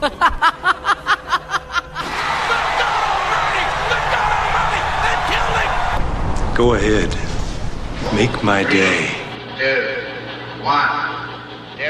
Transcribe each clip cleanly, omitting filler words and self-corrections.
Go ahead. Make my day. 2, 1, 0.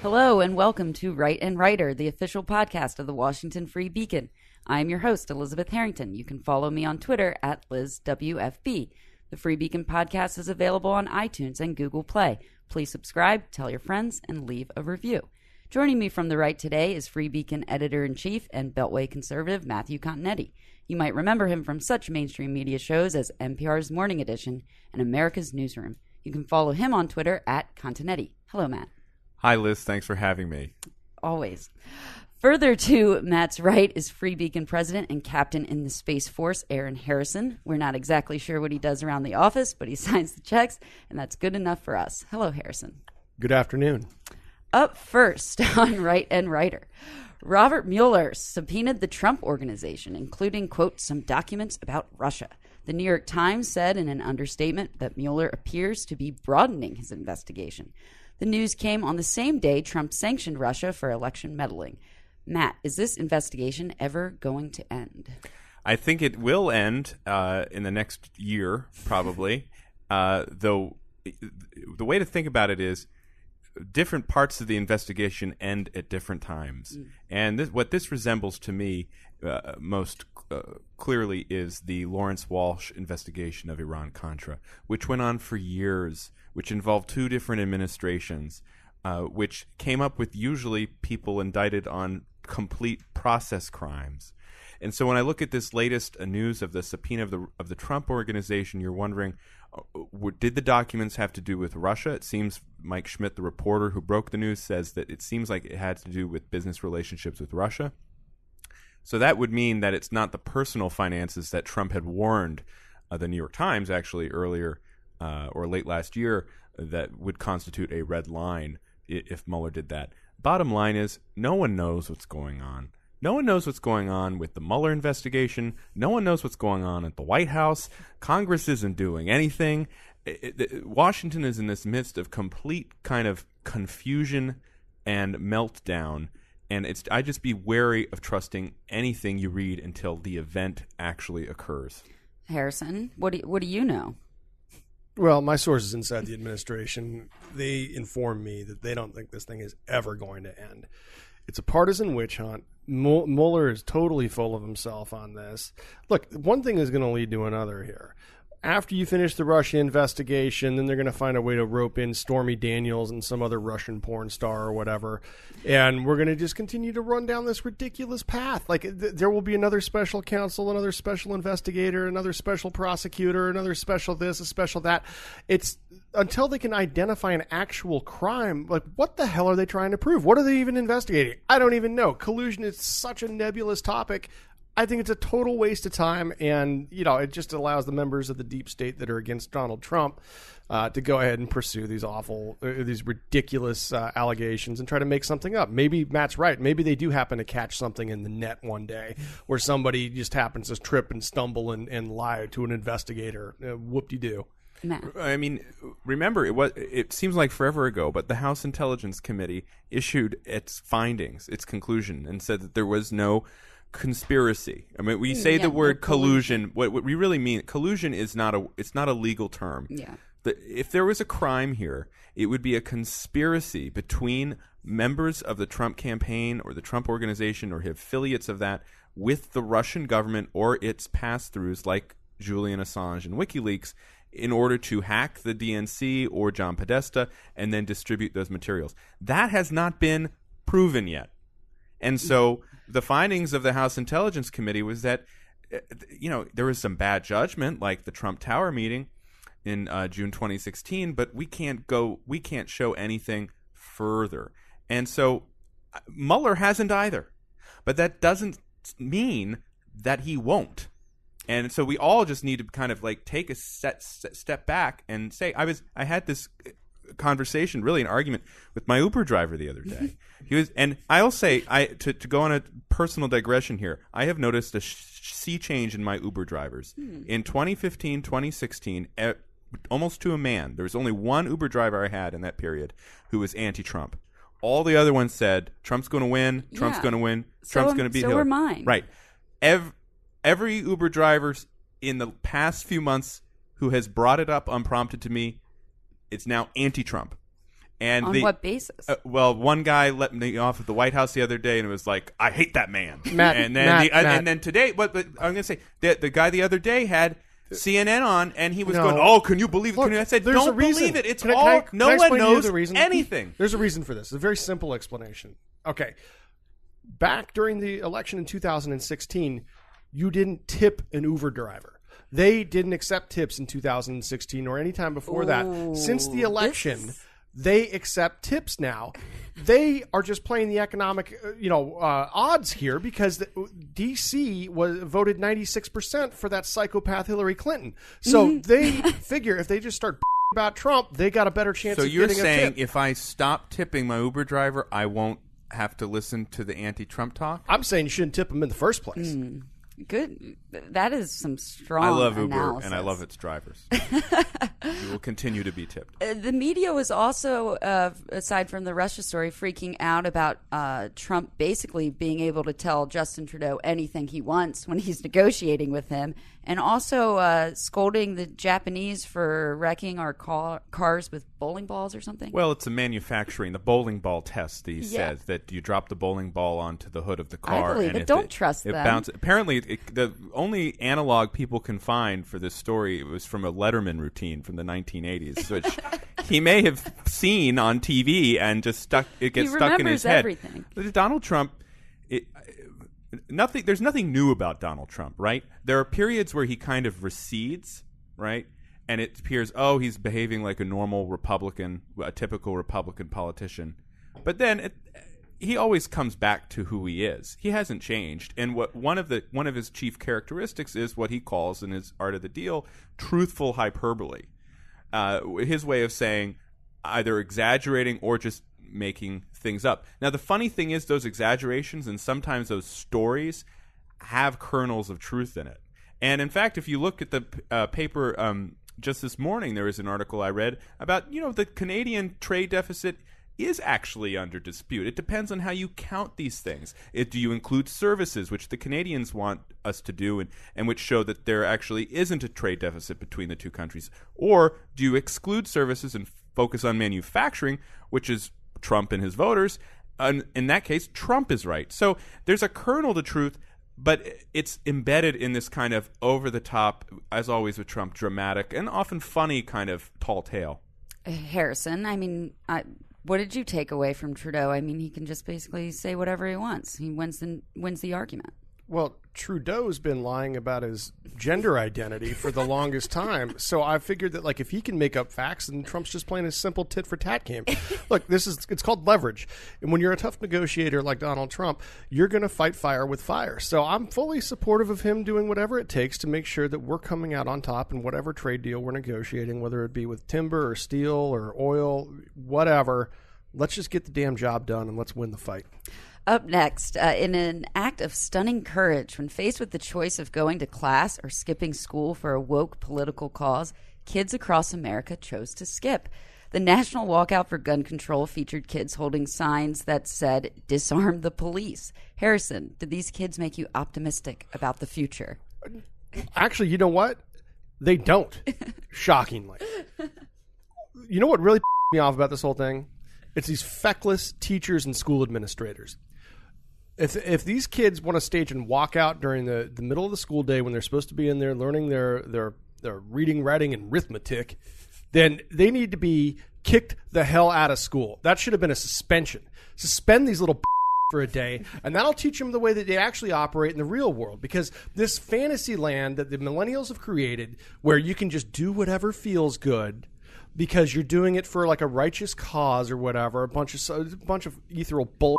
Hello and welcome to Right and Writer, the official podcast of the Washington Free Beacon. I am your host, Elizabeth Harrington. You can follow me on Twitter at LizWFB. The Free Beacon podcast is available on iTunes and Google Play. Please subscribe, tell your friends, and leave a review. Joining me from the right today is Free Beacon editor-in-chief and Beltway conservative Matthew Continetti. You might remember him from such mainstream media shows as NPR's Morning Edition and America's Newsroom. You can follow him on Twitter at Continetti. Hello, Matt. Hi, Liz. Thanks for having me. Always. Further to Matt's right is Free Beacon president and captain in the Space Force, Aaron Harrison. We're not exactly sure what he does around the office, but he signs the checks, and that's good enough for us. Hello, Harrison. Good afternoon. Up first on Right and Writer, Robert Mueller subpoenaed the Trump Organization, including, quote, some documents about Russia. The New York Times said in an understatement that Mueller appears to be broadening his investigation. The news came on the same day Trump sanctioned Russia for election meddling. Matt, is this investigation ever going to end? I think it will end in the next year, probably. Though the way to think about it is different parts of the investigation end at different times. And what this resembles to me most clearly is the Lawrence Walsh investigation of Iran-Contra, which went on for years, which involved two different administrations, which came up with usually people indicted on complete process crimes. And so when I look at this latest news of the subpoena of the Trump Organization, you're wondering, did the documents have to do with Russia? It seems Mike Schmidt, the reporter who broke the news, says that it seems like it had to do with business relationships with Russia. So that would mean that it's not the personal finances that Trump had warned the New York Times actually earlier or late last year that would constitute a red line if Mueller did that. Bottom line is, no one knows what's going on. No one knows what's going on with the Mueller investigation. No one knows what's going on at the White House. Congress isn't doing anything. Washington is in this midst of complete kind of confusion and meltdown. And I just be wary of trusting anything you read until the event actually occurs. Harrison, what do you know? Well, my sources inside the administration, they inform me that they don't think this thing is ever going to end. It's a partisan witch hunt. Mueller is totally full of himself on this. Look, one thing is going to lead to another here. After you finish the Russia investigation, then they're going to find a way to rope in Stormy Daniels and some other Russian porn star or whatever. And we're going to just continue to run down this ridiculous path. Like, there will be another special counsel, another special investigator, another special prosecutor, another special this, a special that. It's until they can identify an actual crime. Like, what the hell are they trying to prove? What are they even investigating? I don't even know. Collusion is such a nebulous topic. I think it's a total waste of time, and it just allows the members of the deep state that are against Donald Trump to go ahead and pursue these ridiculous allegations and try to make something up. Maybe Matt's right. Maybe they do happen to catch something in the net one day where somebody just happens to trip and stumble and lie to an investigator. Whoop-de-doo. Matt. I mean, remember, it seems like forever ago, but the House Intelligence Committee issued its findings, its conclusion, and said that there was no conspiracy. I mean, we say the word collusion. What we really mean, collusion is not a legal term. Yeah. If there was a crime here, it would be a conspiracy between members of the Trump campaign or the Trump Organization or affiliates of that with the Russian government or its pass-throughs like Julian Assange and WikiLeaks in order to hack the DNC or John Podesta and then distribute those materials. That has not been proven yet. And so the findings of the House Intelligence Committee was that, there was some bad judgment, like the Trump Tower meeting in June 2016, but we can't show anything further. And so Mueller hasn't either. But that doesn't mean that he won't. And so we all just need to kind of like take a step back and say, I had this conversation, really an argument with my Uber driver the other day. And I'll say, to go on a personal digression here, I have noticed a sea change in my Uber drivers. In 2015, 2016, almost to a man, there was only one Uber driver I had in that period who was anti-Trump. All the other ones said, Trump's going to win, Trump's going to win, Trump's going to beat Hillary. So were mine. Right. Every Uber driver in the past few months who has brought it up unprompted to me, it's now anti-Trump. And on what basis? Well, one guy let me off at the White House the other day, and it was like, "I hate that man." Matt, and then today, but I'm going to say the guy the other day had CNN on, and he was going, "Oh, can you believe it?" I said, "Don't believe it. It's all no one knows anything." There's a reason for this. It's a very simple explanation. Okay, back during the election in 2016, you didn't tip an Uber driver. They didn't accept tips in 2016 or any time before that. Since the election, they accept tips now. They are just playing the economic, odds here because D.C. voted 96% for that psychopath Hillary Clinton. So they figure if they just start about Trump, they got a better chance of getting a tip. So you're saying if I stop tipping my Uber driver, I won't have to listen to the anti-Trump talk? I'm saying you shouldn't tip him in the first place. Good. That is some strong I love Uber, analysis. and I love its drivers. You will continue to be tipped. The media was also, aside from the Russia story, freaking out about Trump basically being able to tell Justin Trudeau anything he wants when he's negotiating with him, and also scolding the Japanese for wrecking our cars with bowling balls or something. Well, it's the bowling ball test, he says, that you drop the bowling ball onto the hood of the car. I believe it. Don't trust them. Bounces. Apparently, the only analog people can find for this story was from a Letterman routine from the 1980s, which he may have seen on TV and just stuck in his head. He remembers everything. Donald Trump, there's nothing new about Donald Trump, right? There are periods where he kind of recedes, right? And it appears, he's behaving like a normal Republican, a typical Republican politician. But then he always comes back to who he is. He hasn't changed. And one of his chief characteristics is what he calls in his Art of the Deal, truthful hyperbole. His way of saying either exaggerating or just making things up. Now, the funny thing is those exaggerations and sometimes those stories have kernels of truth in it. And in fact, if you look at the paper just this morning, there was an article I read about, the Canadian trade deficit is actually under dispute. It depends on how you count these things. Do you include services, which the Canadians want us to do, and which show that there actually isn't a trade deficit between the two countries? Or do you exclude services and focus on manufacturing, which is Trump and his voters? And in that case, Trump is right. So there's a kernel to truth, but it's embedded in this kind of over-the-top, as always with Trump, dramatic and often funny kind of tall tale. Harrison, what did you take away from Trudeau? I mean, he can just basically say whatever he wants. He wins the argument. Well, Trudeau's been lying about his gender identity for the longest time. So I figured that, if he can make up facts, then Trump's just playing a simple tit-for-tat game. Look, it's called leverage. And when you're a tough negotiator like Donald Trump, you're going to fight fire with fire. So I'm fully supportive of him doing whatever it takes to make sure that we're coming out on top in whatever trade deal we're negotiating, whether it be with timber or steel or oil, whatever. Let's just get the damn job done and let's win the fight. Up next, in an act of stunning courage, when faced with the choice of going to class or skipping school for a woke political cause, kids across America chose to skip. The national walkout for gun control featured kids holding signs that said, "Disarm the police." Harrison, did these kids make you optimistic about the future? Actually, you know what? They don't, shockingly. You know what really me off about this whole thing? It's these feckless teachers and school administrators. If these kids want to stage and walk out during the middle of the school day when they're supposed to be in there learning their reading, writing, and arithmetic, then they need to be kicked the hell out of school. That should have been a suspension. Suspend these little for a day, and that'll teach them the way that they actually operate in the real world. Because this fantasy land that the millennials have created, where you can just do whatever feels good because you're doing it for a righteous cause or whatever, a bunch of ethereal bull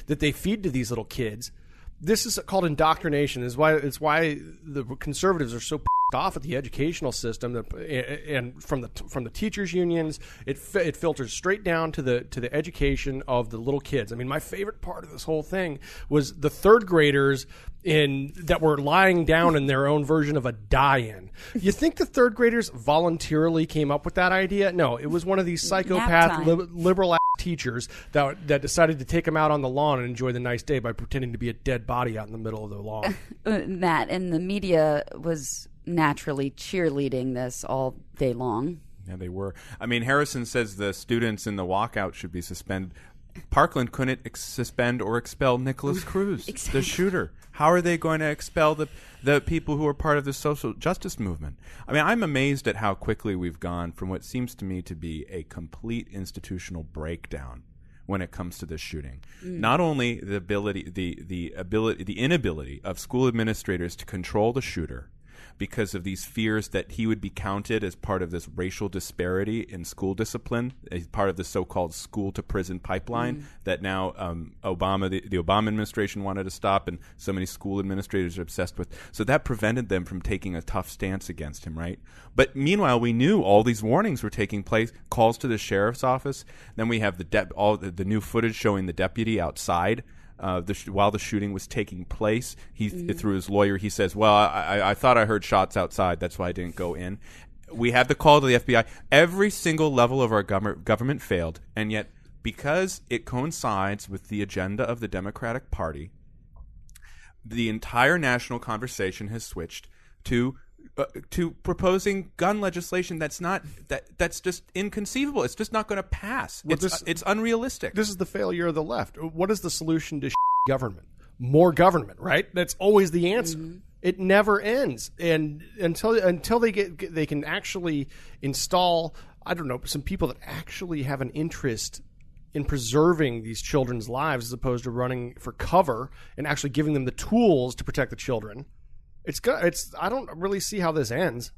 that they feed to these little kids. This is called indoctrination. It's why the conservatives are so off at the educational system, and from the teachers unions, it filters straight down to the education of the little kids. I mean, my favorite part of this whole thing was the third graders that were lying down in their own version of a die-in. You think the third graders voluntarily came up with that idea? No, it was one of these psychopath liberal teachers that decided to take them out on the lawn and enjoy the nice day by pretending to be a dead body out in the middle of the lawn. Matt, and the media was naturally cheerleading this all day long. Yeah, they were. I mean, Harrison says the students in the walkout should be suspended. Parkland couldn't suspend or expel Nicholas Cruz, the shooter. How are they going to expel the people who are part of the social justice movement? I mean, I'm amazed at how quickly we've gone from what seems to me to be a complete institutional breakdown when it comes to this shooting. Not only the inability of school administrators to control the shooter because of these fears that he would be counted as part of this racial disparity in school discipline, as part of the so-called school-to-prison pipeline that now the Obama administration wanted to stop, and so many school administrators are obsessed with. So that prevented them from taking a tough stance against him, right? But meanwhile, we knew all these warnings were taking place, calls to the sheriff's office. Then we have all the new footage showing the deputy outside while the shooting was taking place. Through his lawyer, he says, well, I thought I heard shots outside. That's why I didn't go in. We had the call to the FBI. Every single level of our government failed. And yet, because it coincides with the agenda of the Democratic Party, the entire national conversation has switched to proposing gun legislation that's just inconceivable. It's just not going to pass. It's unrealistic. This is the failure of the left. What is the solution to government? More government, right? That's always the answer. It never ends, and until they can actually install, I don't know, some people that actually have an interest in preserving these children's lives as opposed to running for cover and actually giving them the tools to protect the children. I don't really see how this ends.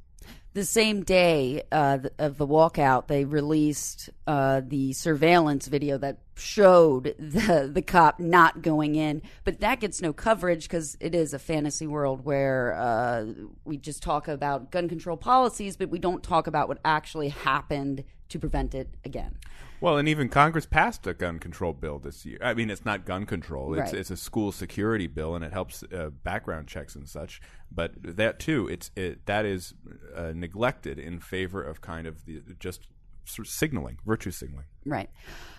The same day of the walkout, they released the surveillance video that showed the cop not going in. But that gets no coverage because it is a fantasy world where we just talk about gun control policies, but we don't talk about what actually happened to prevent it again. Well, and even Congress passed a gun control bill this year. I mean, it's not gun control. It's a school security bill, and it helps background checks and such. But that, too, that is neglected in favor of kind of just sort of signaling, virtue signaling. Right.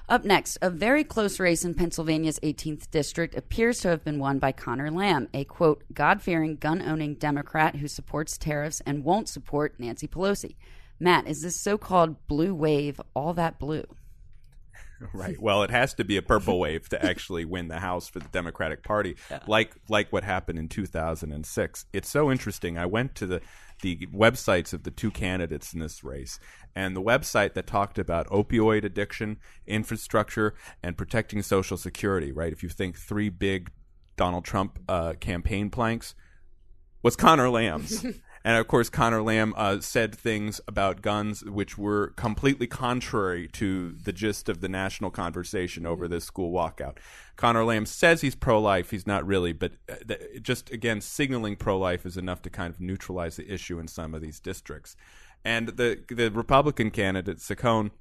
Up next, a very close race in Pennsylvania's 18th district appears to have been won by Connor Lamb, a, quote, God-fearing, gun-owning Democrat who supports tariffs and won't support Nancy Pelosi. Matt, is this so-called blue wave all that blue? Right. Well, it has to be a purple wave to actually win the House for the Democratic Party, like what happened in 2006. It's so interesting. I went to the websites of the two candidates in this race, and the website that talked about opioid addiction, infrastructure, and protecting Social Security, right? If you think three big Donald Trump campaign planks, was Connor Lamb's. And, of course, Connor Lamb said things about guns which were completely contrary to the gist of the national conversation over this school walkout. Connor Lamb says he's pro-life. He's not really, but just, again, signaling pro-life is enough to kind of neutralize the issue in some of these districts. And the Republican candidate, Saccone,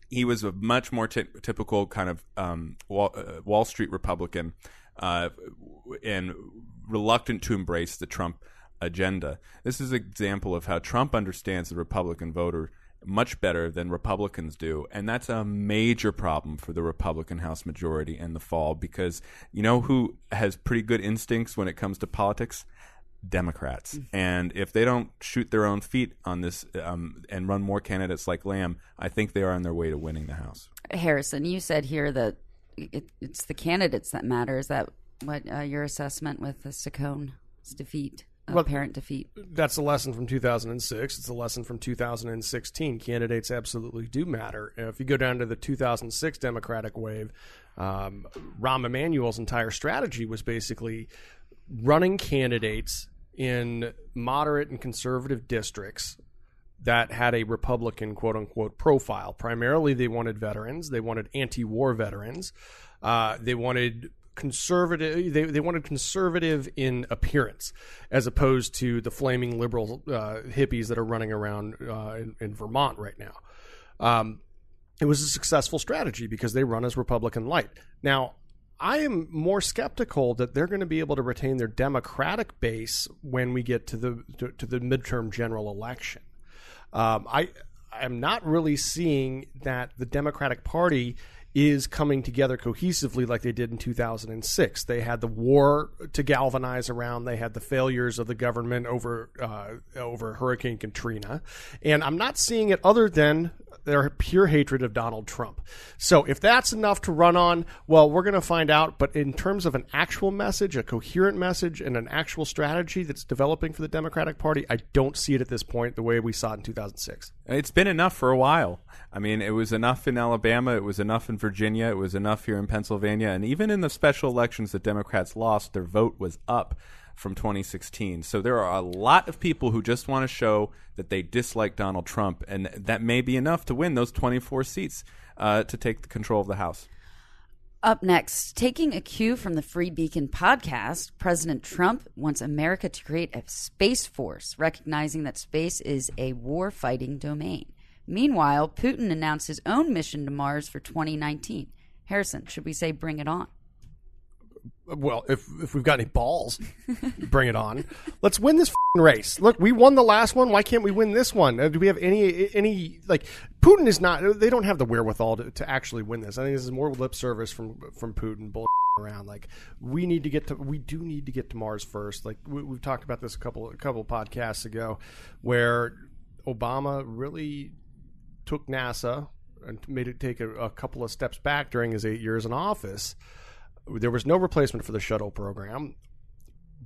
he was a much more typical kind of Wall Street Republican and reluctant to embrace the Trump agenda. This is an example of how Trump understands the Republican voter much better than Republicans do, and that's a major problem for the Republican House majority in the fall, because you know who has pretty good instincts when it comes to politics? Democrats. And if they don't shoot their own feet on this and run more candidates like Lamb, I think they are on their way to winning the House. Harrison, you said here that it's the candidates that matter. Is that what your assessment with the Saccone's defeat? Apparent defeat. That's a lesson from 2006. It's a lesson from 2016. Candidates absolutely do matter. If you go down to the 2006 Democratic wave, Rahm Emanuel's entire strategy was basically running candidates in moderate and conservative districts that had a Republican, quote-unquote, profile. Primarily, they wanted veterans. They wanted anti-war veterans. They wanted conservative. They wanted conservative in appearance, as opposed to the flaming liberal hippies that are running around in Vermont right now. It was a successful strategy because they run as Republican light. Now, I am more skeptical that they're going to be able to retain their Democratic base when we get to the midterm general election. I'm not really seeing that the Democratic Party is coming together cohesively like they did in 2006. They had the war to galvanize around. They had the failures of the government over Hurricane Katrina. And I'm not seeing it other than their pure hatred of Donald Trump. So if that's enough to run on, well, we're going to find out. But in terms of an actual message, a coherent message, and an actual strategy that's developing for the Democratic Party, I don't see it at this point the way we saw it in 2006. It's been enough for a while. I mean, it was enough in Alabama. It was enough in Virginia. It was enough here in Pennsylvania. And even in the special elections that Democrats lost, their vote was up from 2016. So there are a lot of people who just want to show that they dislike Donald Trump, and that may be enough to win those 24 seats to take the control of the House. Up next, taking a cue from the Free Beacon podcast, President Trump wants America to create a space force, recognizing that space is a war-fighting domain. Meanwhile, Putin announced his own mission to Mars for 2019. Harrison, should we say bring it on? Well, if we've got any balls, bring it on. Let's win this race. Look, we won the last one. Why can't we win this one? Do we have any like Putin is not? They don't have the wherewithal to actually win this. I think this is more lip service from Putin bull around. Like we do need to get to Mars first. Like we've talked about this a couple podcasts ago, where Obama really took NASA and made it take a couple of steps back during his 8 years in office. There was no replacement for the shuttle program.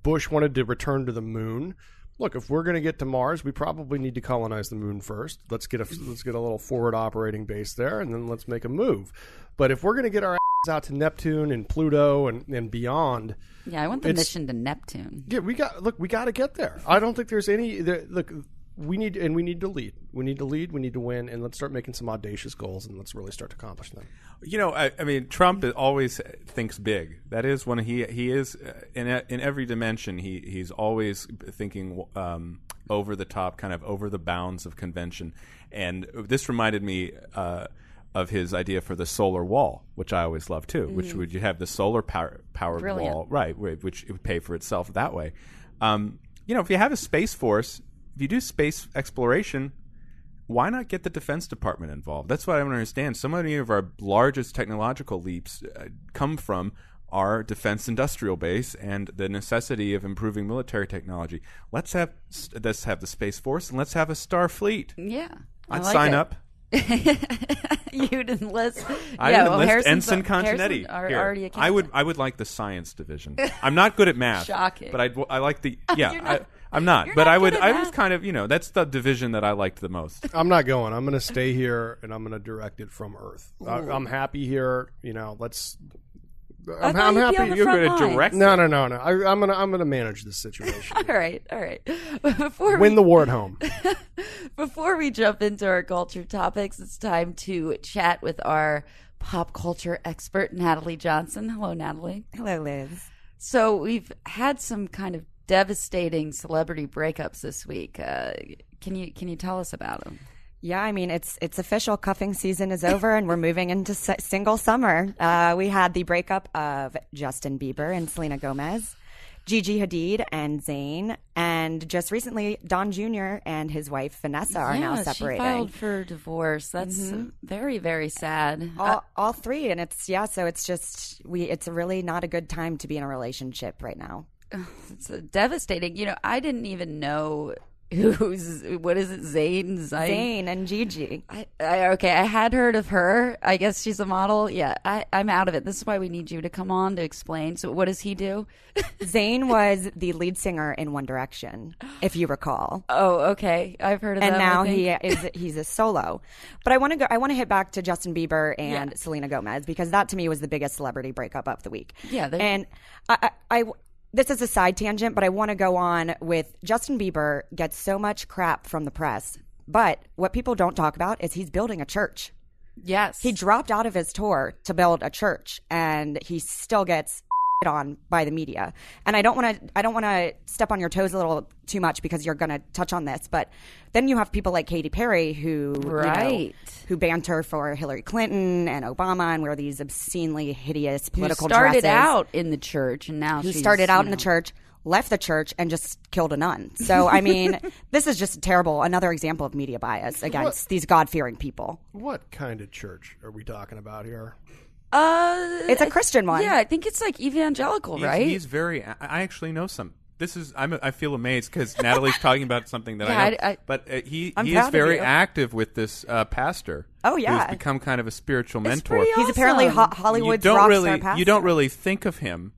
Bush wanted to return to the moon. Look, if we're going to get to Mars, we probably need to colonize the moon first. Let's get a little forward operating base there, and then let's make a move. But if we're going to get our asses out to Neptune and Pluto and beyond, yeah, I want the mission to Neptune. Yeah, we got to get there. I don't think there's any. Look, we need to lead. We need to lead. We need to win, and let's start making some audacious goals, and let's really start to accomplish them. You know, I mean, Trump always thinks big. That is when he is in every dimension. He's always thinking over the top, kind of over the bounds of convention. And this reminded me of his idea for the solar wall, which I always love too. Which would you have the solar powered wall, right? Which it would pay for itself that way. You know, if you have a space force, if you do space exploration, why not get the Defense Department involved? That's what I don't understand. So many of our largest technological leaps come from our defense industrial base and the necessity of improving military technology. Let's have the Space Force, and let's have a Star Fleet. Yeah. I'd sign up. You'd enlist. I'd enlist Ensign Continetti. Already a I would like the science division. I'm not good at math. Shocking. But I like the I'm not, but I was kind of, you know, that's the division that I liked the most. I'm not going. I'm going to stay here, and I'm going to direct it from Earth. I'm happy here. You know, I'm happy. You're going to direct. No. I'm going to manage this situation. All right. Win the war at home. Before we jump into our culture topics, it's time to chat with our pop culture expert, Natalie Johnson. Hello, Natalie. Hello, Liz. So we've had some kind of devastating celebrity breakups this week. Can you tell us about them? Yeah, I mean, it's official. Cuffing season is over, and we're moving into single summer. We had the breakup of Justin Bieber and Selena Gomez, Gigi Hadid and Zayn, and just recently, Don Jr. and his wife Vanessa are now separating. She filed for divorce. That's very, very sad. All three, and it's really not a good time to be in a relationship right now. It's devastating. You know, I didn't even know what is it? Zayn and Gigi. I had heard of her. I guess she's a model. Yeah, I'm out of it. This is why we need you to come on to explain. So what does he do? Zayn was the lead singer in One Direction, if you recall. Oh, okay. I've heard of that. And now he's a solo. But I want to hit back to Justin Bieber and Selena Gomez, because that to me was the biggest celebrity breakup of the week. Yeah. And I this is a side tangent, but I want to go on with Justin Bieber gets so much crap from the press. But what people don't talk about is he's building a church. Yes. He dropped out of his tour to build a church, and he still gets on by the media. And I don't want to step on your toes a little too much because you're going to touch on this, but then you have people like Katy Perry who who banter for Hillary Clinton and Obama and wear these obscenely hideous political dresses. Who started out in the church and now who started out in the church, left the church and just killed a nun. So I mean, this is just another example of media bias against these God-fearing people. What kind of church are we talking about here? It's a Christian one. Yeah, I think it's like evangelical, right? He's very. I actually know some. This is. I feel amazed because Natalie's talking about something that I know. But he is very active with this pastor. Oh yeah, who's become kind of a spiritual mentor. Pretty awesome. He's apparently Hollywood's rock star pastor. You don't really think of him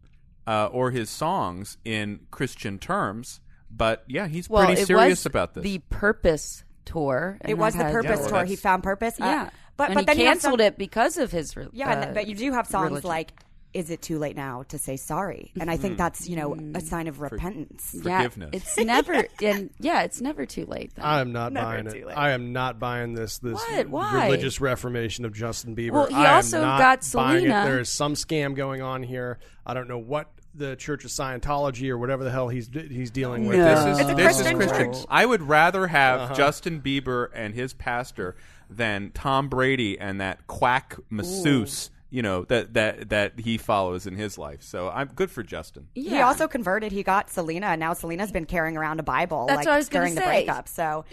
or his songs in Christian terms, but yeah, he's pretty serious about this. The Purpose tour. It was the Purpose tour. He found purpose. Yeah. But he then canceled it because of his but you do have songs religion. like "Is It Too Late Now to Say Sorry?" And I think that's a sign of repentance. Forgiveness. It's never it's never too late. Though. I'm not buying it. I am not buying this Why? religious reformation of Justin Bieber. Well, he I am also not got buying Selena. it. There is some scam going on here. I don't know what the Church of Scientology or whatever the hell he's dealing with. No. It's a This is Christian Christian. I would rather have Justin Bieber and his pastor than Tom Brady and that quack masseuse, that he follows in his life. So I'm good for Justin. Yeah. He also converted. He got Selena, and now Selena's been carrying around a Bible That's what I was gonna during the say. breakup. So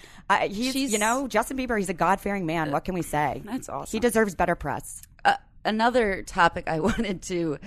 he's Justin Bieber. He's a God-fearing man. What can we say? That's awesome. He deserves better press. Another topic I wanted to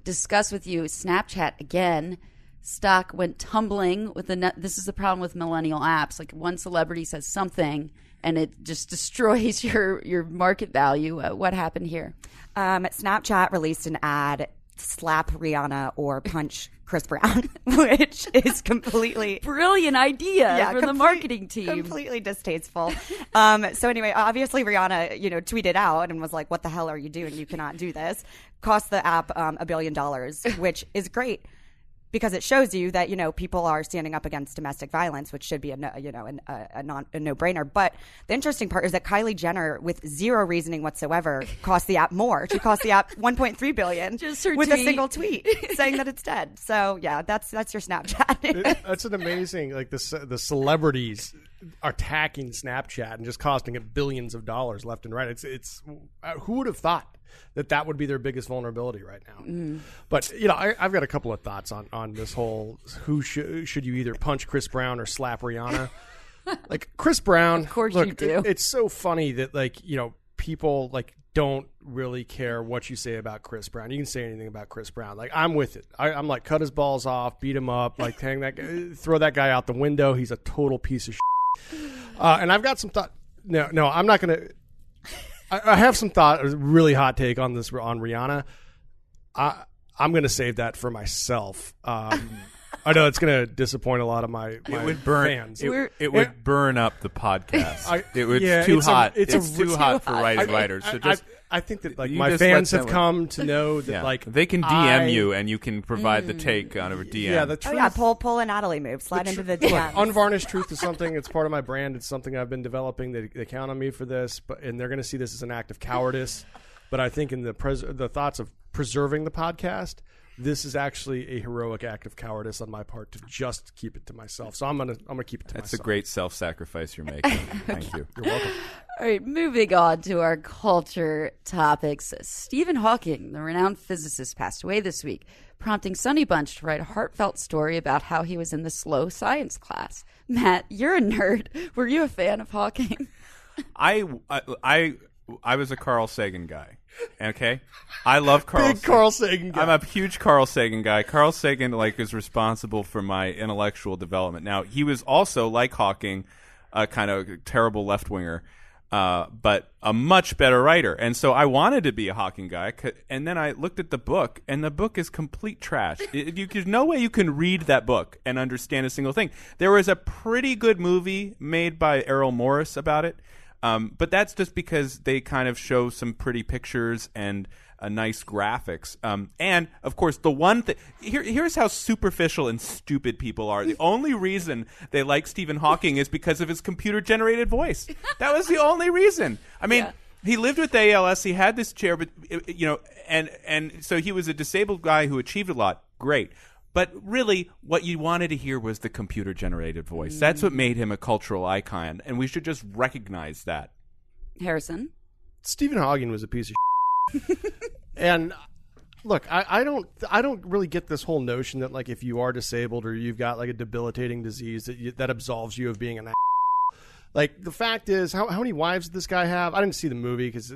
discuss with you: Snapchat again. Stock went tumbling with this is the problem with millennial apps. Like one celebrity says something and it just destroys your market value. What happened here? Snapchat released an ad, slap Rihanna or punch Chris Brown, which is completely brilliant idea for the marketing team. Completely distasteful. So anyway, obviously Rihanna, tweeted out and was like, "What the hell are you doing? You cannot do this." Cost the app $1 billion, which is great. Because it shows you that people are standing up against domestic violence, which should be a no-brainer. But the interesting part is that Kylie Jenner, with zero reasoning whatsoever, cost the app more. She cost the app $1.3 billion Just her with tweet. a single tweet saying that it's dead. So yeah, that's your Snapchat. That's an amazing the celebrities are attacking Snapchat and just costing it billions of dollars left and right. It's who would have thought that would be their biggest vulnerability right now. But I've got a couple of thoughts on this whole should you either punch Chris Brown or slap Rihanna. Like Chris Brown, of course look, you do. It's so funny that people don't really care what you say about Chris Brown. You can say anything about Chris Brown. Like I'm with it. I'm like cut his balls off, beat him up, like throw that guy out the window. He's a total piece of shit. And I've got some thought. No, I'm not gonna. I have some thought, a really hot take on this on Rihanna. I'm going to save that for myself. I know it's going to disappoint a lot of my fans. It would burn up the podcast. It's too hot. It's too hot for writers. So I think that my fans have come to know that they can DM you and you can provide the take on a DM. Yeah, the truth. Pull a Natalie move. Slide into the DM. Unvarnished truth is something. It's part of my brand. It's something I've been developing. They count on me for this, and they're going to see this as an act of cowardice. But I think in the thoughts of preserving the podcast, this is actually a heroic act of cowardice on my part to just keep it to myself. So I'm gonna keep it to myself. That's a great self-sacrifice you're making. Thank you. You're welcome. All right, moving on to our culture topics. Stephen Hawking, the renowned physicist, passed away this week, prompting Sunny Bunch to write a heartfelt story about how he was in the slow science class. Matt, you're a nerd. Were you a fan of Hawking? I was a Carl Sagan guy. Okay, I love Carl. Big Carl Sagan guy. I'm a huge Carl Sagan guy. Carl Sagan is responsible for my intellectual development. Now he was also like Hawking, a kind of terrible left winger, but a much better writer. And so I wanted to be a Hawking guy. And then I looked at the book, and the book is complete trash. There's no way you can read that book and understand a single thing. There was a pretty good movie made by Errol Morris about it. But that's just because they kind of show some pretty pictures and nice graphics. And, of course, the one thing – here's how superficial and stupid people are. The only reason they like Stephen Hawking is because of his computer-generated voice. That was the only reason. I mean He lived with ALS. He had this chair, but and so he was a disabled guy who achieved a lot. Great. But really, what you wanted to hear was the computer-generated voice. That's what made him a cultural icon, and we should just recognize that. Harrison? Stephen Hawking was a piece of and look, I don't really get this whole notion that like if you are disabled or you've got like a debilitating disease that absolves you of being an Like, the fact is, how many wives did this guy have? I didn't see the movie because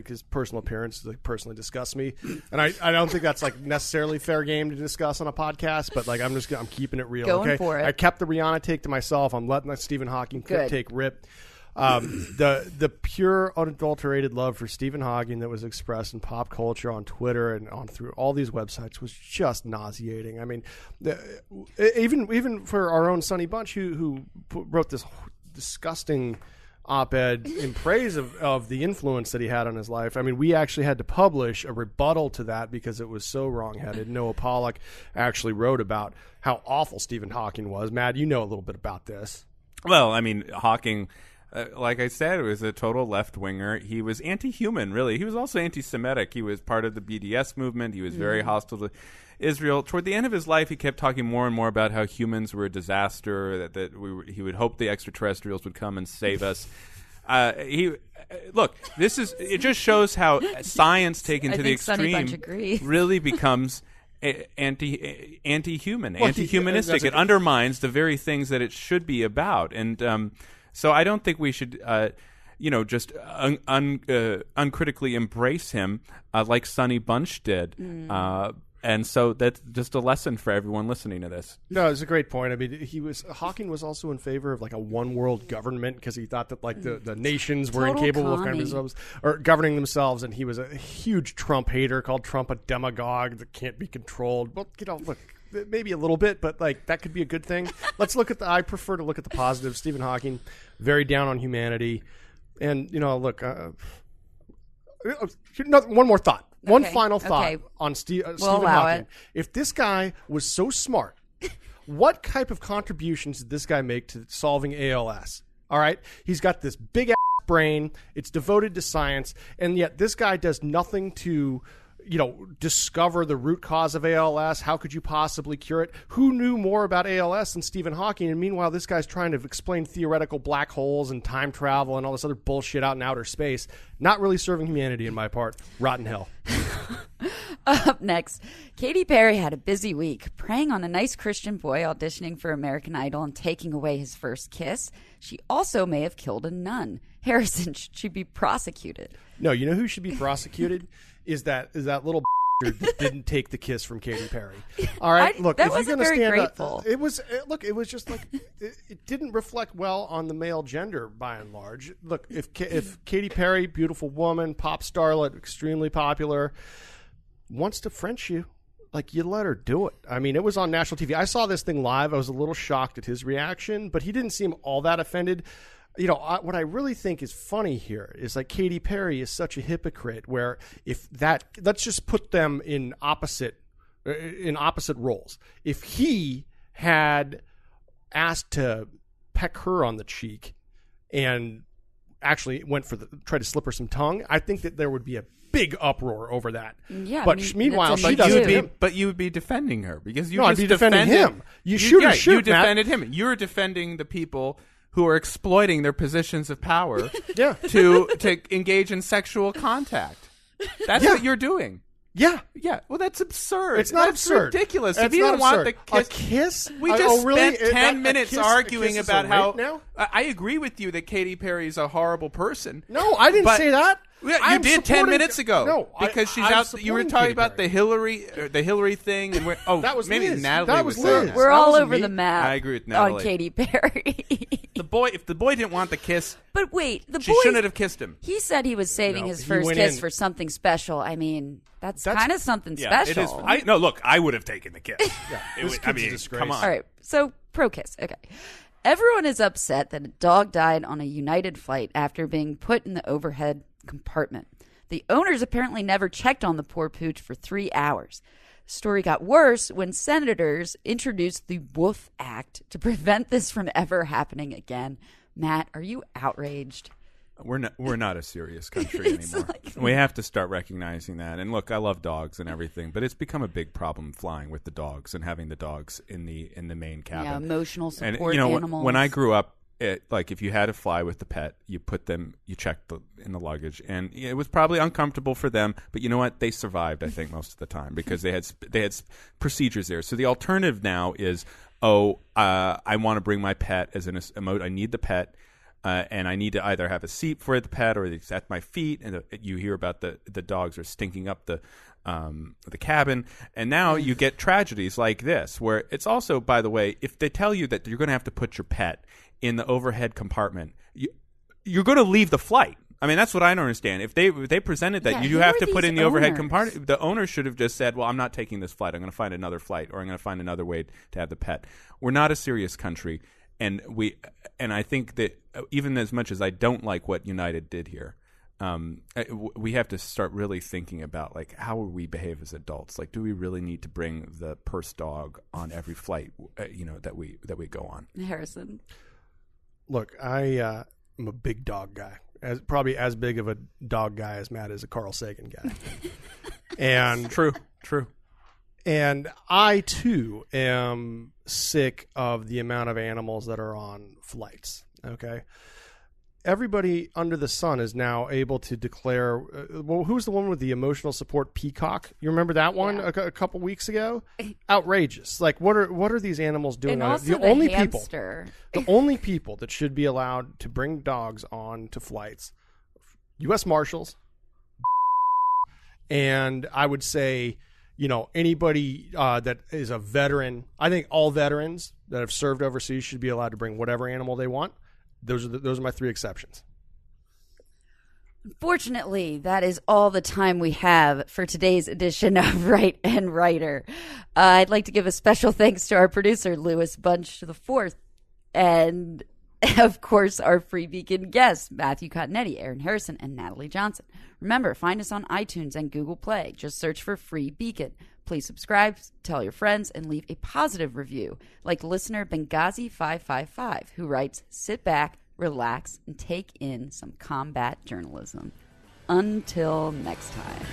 his personal appearance personally disgusts me, and I don't think that's like necessarily fair game to discuss on a podcast. But like, I'm keeping it real. Going okay? for it. I kept the Rihanna take to myself. I'm letting that Stephen Hawking take rip. The pure unadulterated love for Stephen Hawking that was expressed in pop culture on Twitter and on through all these websites was just nauseating. I mean, even for our own Sonny Bunch who wrote this disgusting op-ed in praise of the influence that he had on his life. I mean, we actually had to publish a rebuttal to that because it was so wrong-headed. Noah Pollock actually wrote about how awful Stephen Hawking was. Matt, you know a little bit about this. Well, I mean, Hawking, like I said, was a total left-winger. He was anti-human, really. He was also anti-Semitic. He was part of the BDS movement. He was very hostile to Israel. Toward the end of his life, he kept talking more and more about how humans were a disaster, he would hope the extraterrestrials would come and save us. It just shows how science taken to the extreme really becomes anti-human, anti-humanistic. It undermines the very things that it should be about. And so I don't think we should just uncritically embrace him like Sonny Bunch did. And so that's just a lesson for everyone listening to this. No, it's a great point. I mean, Hawking was also in favor of like a one world government because he thought that like the nations were incapable of governing themselves, and he was a huge Trump hater, called Trump a demagogue that can't be controlled. Well, look, maybe a little bit, but like that could be a good thing. I prefer to look at the positive. Stephen Hawking, very down on humanity, and look. One more thought. One final thought on Stephen Hawking. If this guy was so smart, what type of contributions did this guy make to solving ALS? All right. He's got this big ass brain. It's devoted to science. And yet this guy does nothing to, discover the root cause of ALS. How could you possibly cure it? Who knew more about ALS than Stephen Hawking? And meanwhile, this guy's trying to explain theoretical black holes and time travel and all this other bullshit out in outer space. Not really serving humanity in my part. Rotten hell. Up next, Katy Perry had a busy week, preying on a nice Christian boy auditioning for American Idol and taking away his first kiss. She also may have killed a nun. Harrison, should she be prosecuted? No, you know who should be prosecuted? is that little that didn't take the kiss from Katy Perry. All right, look, that if wasn't you're going to very stand grateful. up, it was just like it didn't reflect well on the male gender by and large. Look, if Katy Perry, beautiful woman, pop starlet, extremely popular, wants to French you, like, you let her do it. I mean, it was on national TV. I saw this thing live. I was a little shocked at his reaction, but he didn't seem all that offended. What I really think is funny here is like Katy Perry is such a hypocrite where let's just put them in opposite roles. If he had asked to peck her on the cheek and actually tried to slip her some tongue, I think that there would be a big uproar over that. Yeah, but meanwhile, she doesn't. But you would be defending her because I'd be defending him. You shoot, you defended him. You're defending the people who are exploiting their positions of power to engage in sexual contact. That's what you're doing. Yeah. Yeah. Well, that's absurd. It's not that's absurd. Ridiculous. It's if you not don't want absurd. the kiss. A kiss? We just spent 10 minutes kiss arguing is about a how. rape now? I agree with you that Katy Perry is a horrible person. No, I didn't say that. Yeah, you did 10 minutes ago. No, because she's out. You were talking about the Hillary thing, and that was maybe Liz. Natalie that was saying Liz. that. We're all over the map. I agree with Natalie on Katy Perry. If the boy didn't want the kiss, but wait, she shouldn't have kissed him. He said he was saving his first kiss for something special. I mean, that's kind of something special. It is. Look, I would have taken the kiss. This kid's a disgrace. Come on. All right, so pro kiss. Okay. Everyone is upset that a dog died on a United flight after being put in the overhead compartment. The owners apparently never checked on the poor pooch for 3 hours. The story got worse when senators introduced the Wolf Act to prevent this from ever happening again. Matt, are you outraged? We're not a serious country anymore. We have to start recognizing that. And look, I love dogs and everything, but it's become a big problem flying with the dogs and having the dogs in the main cabin. Yeah, emotional support and, animals. When I grew up, if you had to fly with the pet, you checked in the luggage, and it was probably uncomfortable for them. But you know what? They survived, I think, most of the time because they had procedures there. So the alternative now is, I want to bring my pet as an emote. I need the pet. And I need to either have a seat for the pet or it's at my feet. And you hear about the dogs are stinking up the cabin. And now you get tragedies like this, where it's also, by the way, if they tell you that you're going to have to put your pet in the overhead compartment, you're going to leave the flight. I mean, that's what I don't understand. If they presented that you have to put in the overhead compartment, the owner should have just said, well, I'm not taking this flight. I'm going to find another flight, or I'm going to find another way to have the pet. We're not a serious country. And I think that even as much as I don't like what United did here, we have to start really thinking about how we behave as adults. Do we really need to bring the purse dog on every flight, that we go on? Harrison, look, I am a big dog guy, probably as big of a dog guy as Matt is a Carl Sagan guy. And true. And I, too, am sick of the amount of animals that are on flights, okay? Everybody under the sun is now able to declare who's the one with the emotional support peacock? You remember that one a couple weeks ago? Outrageous. What are these animals doing? And also the only hamster. The only people that should be allowed to bring dogs on to flights, U.S. Marshals, and I would say, anybody that is a veteran. I think all veterans that have served overseas should be allowed to bring whatever animal they want. Those are my three exceptions. Unfortunately, that is all the time we have for today's edition of Right and Writer. I'd like to give a special thanks to our producer, Louis Bunch IV, and of course, our Free Beacon guests, Matthew Continetti, Aaron Harrison, and Natalie Johnson. Remember, find us on iTunes and Google Play. Just search for Free Beacon. Please subscribe, tell your friends, and leave a positive review, like listener Benghazi555, who writes, sit back, relax, and take in some combat journalism. Until next time.